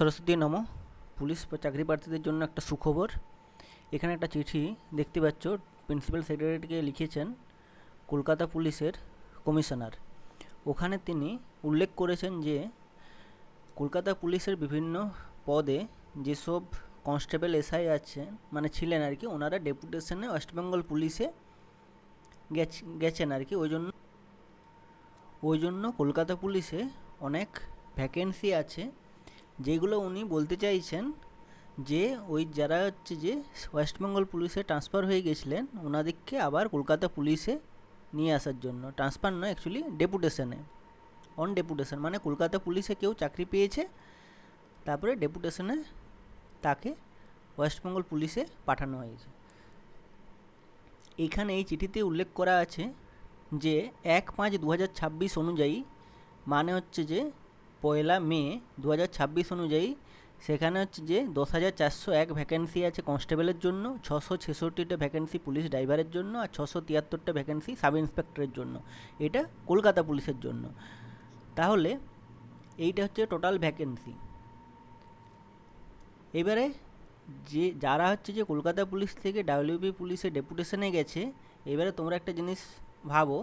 সরস্বতী নম। পুলিশ চাকরি প্রার্থীদের জন্য একটা সুখবর। এখানে একটা চিঠি দেখতে পাচ্ছ, প্রিন্সিপাল সেক্রেটারিকে লিখেছেন কলকাতা পুলিশের কমিশনার। ওখানে তিনি উল্লেখ করেছেন যে কলকাতা পুলিশের বিভিন্ন পদে যেসব কনস্টেবল এসআই আছেন, মানে ছিলেন আর কি, ওনারা ডেপুটেশনে ওয়েস্টবেঙ্গল পুলিশে গেছেন আর কি। ওই জন্য কলকাতা পুলিশে অনেক ভ্যাকেন্সি আছে, যেগুলো উনি বলতে চাইছেন যে ওই যারা হচ্ছে যে ওয়েস্টবেঙ্গল পুলিশে ট্রান্সফার হয়ে গেছিলেন ওনাদেরকে আবার কলকাতা পুলিশে নিয়ে আসার জন্য। ট্রান্সফার নয়, অ্যাকচুয়ালি ডেপুটেশনে, অন ডেপুটেশন, মানে কলকাতা পুলিশে কেউ চাকরি পেয়েছে, তারপরে ডেপুটেশনে তাকে ওয়েস্টবেঙ্গল পুলিশে পাঠানো হয়েছে। এইখানে এই চিঠিতে উল্লেখ করা আছে যে 1/5/2026 অনুযায়ী, মানে হচ্ছে যে 1 মে 2026 অনুযায়ী সেখানে হচ্ছে যে 10,401 ভ্যাকেন্সি আছে কনস্টেবলের জন্য, 666টা ভ্যাকেন্সি পুলিশ ড্রাইভারের জন্য, আর 673টা ভ্যাকেন্সি সাব ইন্সপেক্টরের জন্য। এটা কলকাতা পুলিশের জন্য। তাহলে এইটা হচ্ছে টোটাল ভ্যাকেন্সি। এবারে যে যারা হচ্ছে যে কলকাতা পুলিশ থেকে ডাব্লিউবি পুলিশে ডেপুটেশনে গেছে, এবারে তোমরা একটা জিনিস ভাবো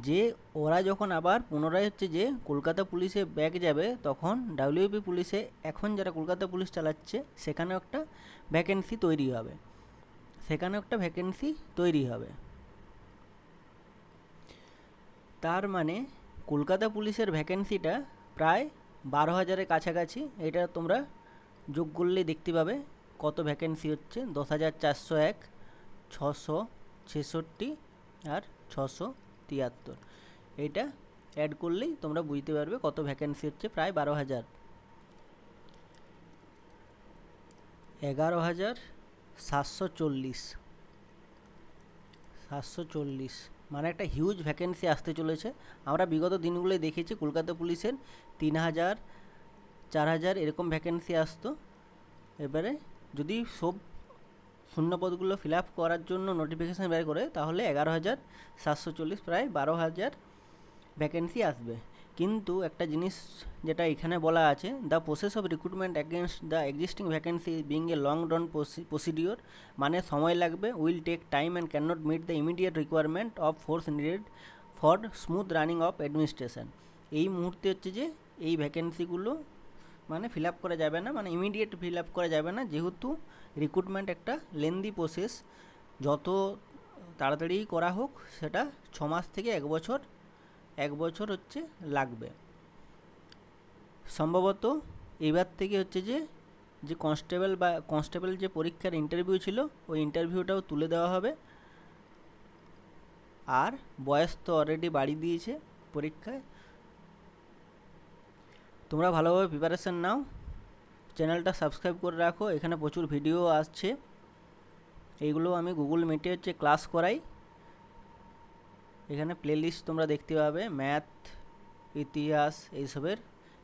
যে ওরা যখন আবার পুনরায় হচ্ছে যে কলকাতা পুলিশে ব্যাক যাবে, তখন ডাব্লিউবি পুলিশে এখন যারা কলকাতা পুলিশ চালাচ্ছে সেখানেও একটা ভ্যাকেন্সি তৈরি হবে। তার মানে কলকাতা পুলিশের ভ্যাকেন্সিটা প্রায় 12,000-এর কাছাকাছি। এটা তোমরা যোগ করলেই দেখতে পাবে কত ভ্যাকেন্সি হচ্ছে। 10,401, 666 আর 673, এইটা অ্যাড করলেই তোমরা বুঝতে পারবে কত ভ্যাকেন্সি হচ্ছে। প্রায় 12,000, 11,740, মানে একটা হিউজ ভ্যাকেন্সি আসতে চলেছে। আমরা বিগত দিনগুলোয় দেখেছি কলকাতা পুলিশের 3,000, 4,000 এরকম ভ্যাকেন্সি আসতো। এবারে যদি সব শূন্যপদগুলো ফিল আপ করার জন্য নোটিফিকেশান বের করে, তাহলে 11,740, প্রায় 12,000 ভ্যাকেন্সি আসবে। কিন্তু একটা জিনিস যেটা এখানে বলা আছে, the process of recruitment against the existing vacancy being a long run procedure, মানে সময় লাগবে, will take time and can not meet the immediate requirement of force needed for smooth running of administration. এই মুহূর্তে হচ্ছে যে এই ভ্যাকেন্সিগুলো মানে fill up করা যাবে না, মানে ইমিডিয়েট ফিল আপ করা যাবে না, যেহেতু রিক্রুটমেন্ট একটা লেন্দি প্রসেস। যত তাড়াতাড়ি করা হোক সেটা 6 মাস থেকে 1 বছর হচ্ছে লাগবে সম্ভবত। এবার থেকে হচ্ছে যে কনস্টেবল যে পরীক্ষার ইন্টারভিউ ছিল, ওই ইন্টারভিউটাও তুলে দেওয়া হবে। আর বয়স তো অলরেডি বাড়িয়ে দিয়েছে পরীক্ষায়। তোমরা ভালোভাবে প্রিপারেশান নাও, চ্যানেলটা সাবস্ক্রাইব করে রাখো, এখানে প্রচুর ভিডিও আসছে। এইগুলো আমি গুগল মিটে হচ্ছে ক্লাস করাই। এখানে প্লেলিস্ট তোমরা দেখতে পাবে, ম্যাথ, ইতিহাস এইসবের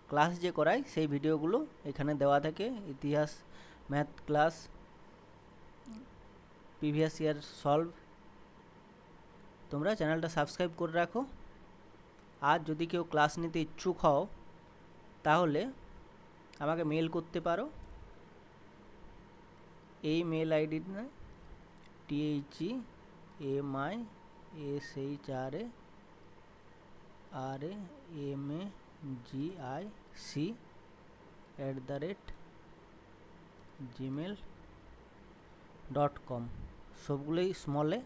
ক্লাস যে করাই সেই ভিডিওগুলো এখানে দেওয়া থাকে। ইতিহাস, math class, previous year solve. তোমরা চ্যানেলটা সাবস্ক্রাইব করে রাখো। আর যদি কেউ ক্লাস নিতে ইচ্ছুক হও তাহলে আমাকে মেল করতে পারো। এই মেল আইডি না, THEMASHRAMAGIC@gmail.com, সবগুলোই স্মলে।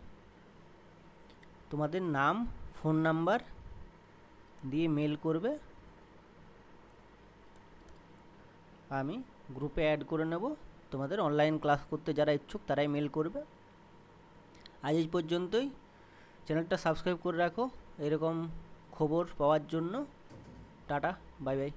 তোমাদের নাম, ফোন নাম্বার দিয়ে মেল করবে, আমি গ্রুপে অ্যাড করে নেব। তোমাদের অনলাইন ক্লাস করতে যারা ইচ্ছুক তারাই মেল করবে। আজ এই পর্যন্তই। চ্যানেলটা সাবস্ক্রাইব করে রাখো এরকম খবর পাওয়ার জন্য। Tata, bye bye.